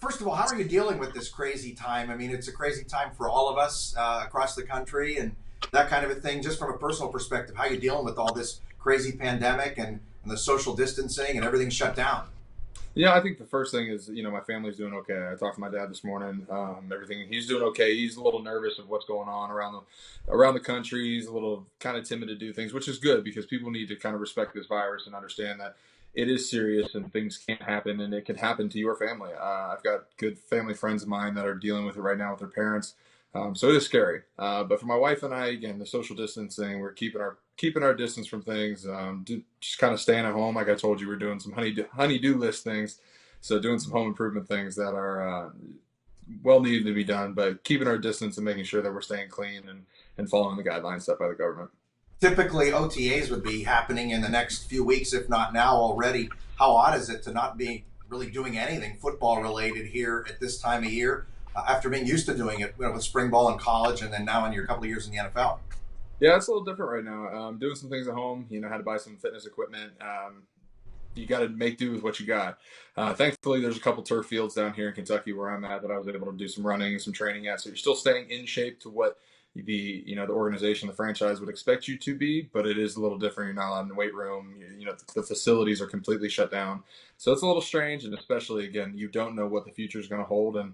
First of all, how are you dealing with this crazy time? I mean, it's a crazy time for all of us across the country and that kind of a thing. Just from a personal perspective, how are you dealing with all this crazy pandemic and the social distancing and everything shut down? Yeah, I think the first thing is, my family's doing okay. I talked to my dad this morning. Everything he's doing okay. He's a little nervous of what's going on around the country. He's a little kind of timid to do things, which is good because people need to kind of respect this virus and understand that it is serious and things can't happen and it can happen to your family. I've got good family friends of mine that are dealing with it right now with their parents. So it is scary. But for my wife and I, again, the social distancing, we're keeping our distance from things. Just kind of staying at home. Like I told you, we're doing some honey-do list things. So doing some home improvement things that are well needed to be done, but keeping our distance and making sure that we're staying clean and following the guidelines set by the government. Typically, OTAs would be happening in the next few weeks, if not now already. How odd is it to not be really doing anything football related here at this time of year after being used to doing it, with spring ball in college and then now in your couple of years in the NFL? Yeah, it's a little different right now. Doing some things at home. Had to buy some fitness equipment. You got to make do with what you got. Thankfully, there's a couple turf fields down here in Kentucky where I'm at that I was able to do some running, some training at. So you're still staying in shape to what the organization, the franchise would expect you to be, but it is a little different. You're not allowed in the weight room. The facilities are completely shut down. So it's a little strange, and especially again, you don't know what the future is going to hold, and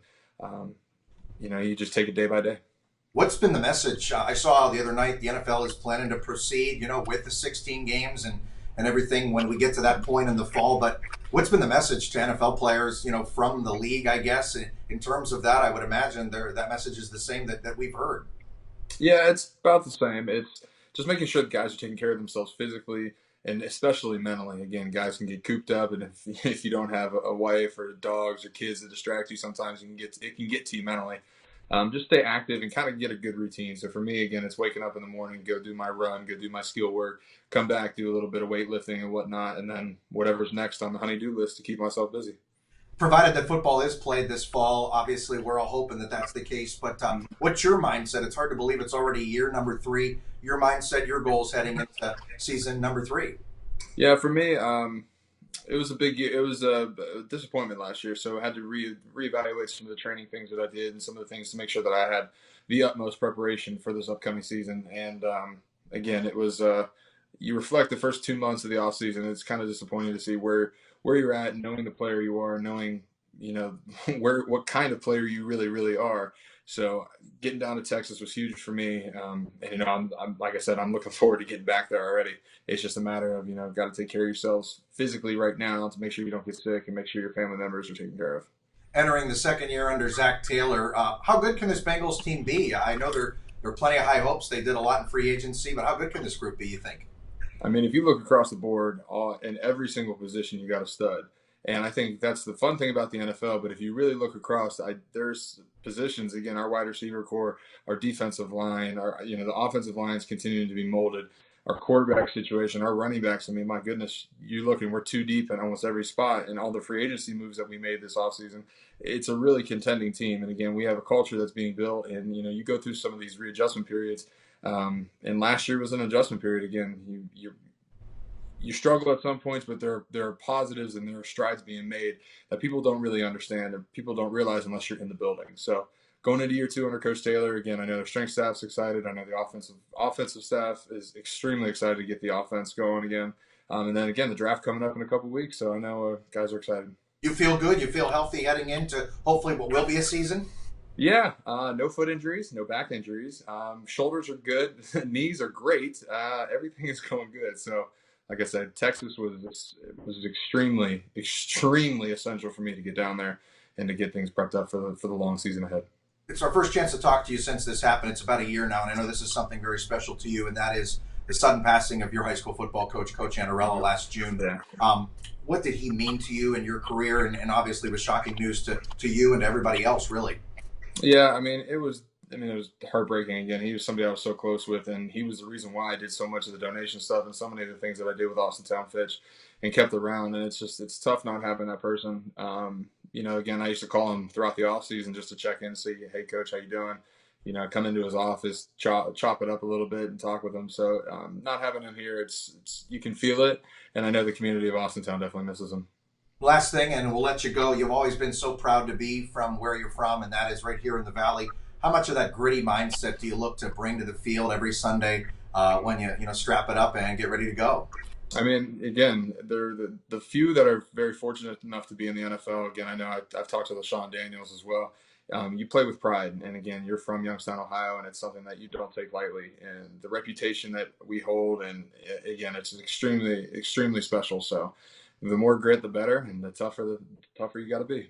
you just take it day by day. What's been the message? I saw the other night the NFL is planning to proceed, with the 16 games and everything when we get to that point in the fall. But what's been the message to NFL players, from the league, I guess, in terms of that? I would imagine that message is the same that we've heard. Yeah, it's about the same. It's just making sure that guys are taking care of themselves physically and especially mentally. Again, guys can get cooped up, and if you don't have a wife or dogs or kids that distract you, sometimes it can get to you mentally. Just stay active and kind of get a good routine. So for me, again, it's waking up in the morning, go do my run, go do my skill work, come back, do a little bit of weightlifting and whatnot, and then whatever's next on the honey-do list to keep myself busy. Provided that football is played this fall, obviously we're all hoping that that's the case. But what's your mindset? It's hard to believe it's already year number three. Your mindset, your goals heading into season number three. Yeah, for me, it was a big year. It was a disappointment last year, so I had to reevaluate some of the training things that I did and some of the things to make sure that I had the utmost preparation for this upcoming season. And again, it was you reflect the first 2 months of the off season. It's kind of disappointing to see where you're at, knowing the player you are, knowing what kind of player you really really are. So getting down to Texas was huge for me. And I'm like I said, I'm looking forward to getting back there already. It's just a matter of got to take care of yourselves physically right now to make sure you don't get sick and make sure your family members are taken care of. Entering the second year under Zach Taylor, how good can this Bengals team be? I know there are plenty of high hopes. They did a lot in free agency, but how good can this group be, you think? I mean, if you look across the board, in every single position, you got a stud. And I think that's the fun thing about the NFL. But if you really look across, there's positions, again, our wide receiver core, our defensive line, the offensive line is continuing to be molded. Our quarterback situation, our running backs, I mean, my goodness, you're looking, we're too deep in almost every spot. And all the free agency moves that we made this offseason, it's a really contending team. And again, we have a culture that's being built. And, you go through some of these readjustment periods. And last year was an adjustment period. Again, you struggle at some points, but there are positives and there are strides being made that people don't really understand and people don't realize unless you're in the building. So going into year two under Coach Taylor, again, I know the strength staff's excited. I know the offensive staff is extremely excited to get the offense going again. And then again, the draft coming up in a couple of weeks, so I know guys are excited. You feel good? You feel healthy heading into hopefully what will be a season? Yeah, no foot injuries, no back injuries. Shoulders are good, knees are great. Everything is going good. So, like I said, Texas was extremely, extremely essential for me to get down there and to get things prepped up for the long season ahead. It's our first chance to talk to you since this happened. It's about a year now, and I know this is something very special to you, and that is the sudden passing of your high school football coach, Coach Anarella, last June. Yeah. What did he mean to you and your career, and obviously was shocking news to you and to everybody else, really? Yeah, it was heartbreaking. Again, he was somebody I was so close with, and he was the reason why I did so much of the donation stuff and so many of the things that I did with Austintown Fitch and kept around. And it's tough not having that person. Again, I used to call him throughout the off season just to check in, see, hey, coach, how you doing? Come into his office, chop it up a little bit and talk with him. So not having him here, it's you can feel it. And I know the community of Austintown definitely misses him. Last thing, and we'll let you go. You've always been so proud to be from where you're from, and that is right here in the Valley. How much of that gritty mindset do you look to bring to the field every Sunday when you strap it up and get ready to go? I mean, again, they're the few that are very fortunate enough to be in the NFL. Again, I know I've talked to LaShawn Daniels as well. You play with pride, and again, you're from Youngstown, Ohio, and it's something that you don't take lightly. And the reputation that we hold, and again, it's extremely, extremely special. So, the more grit, the better, and the tougher you got to be.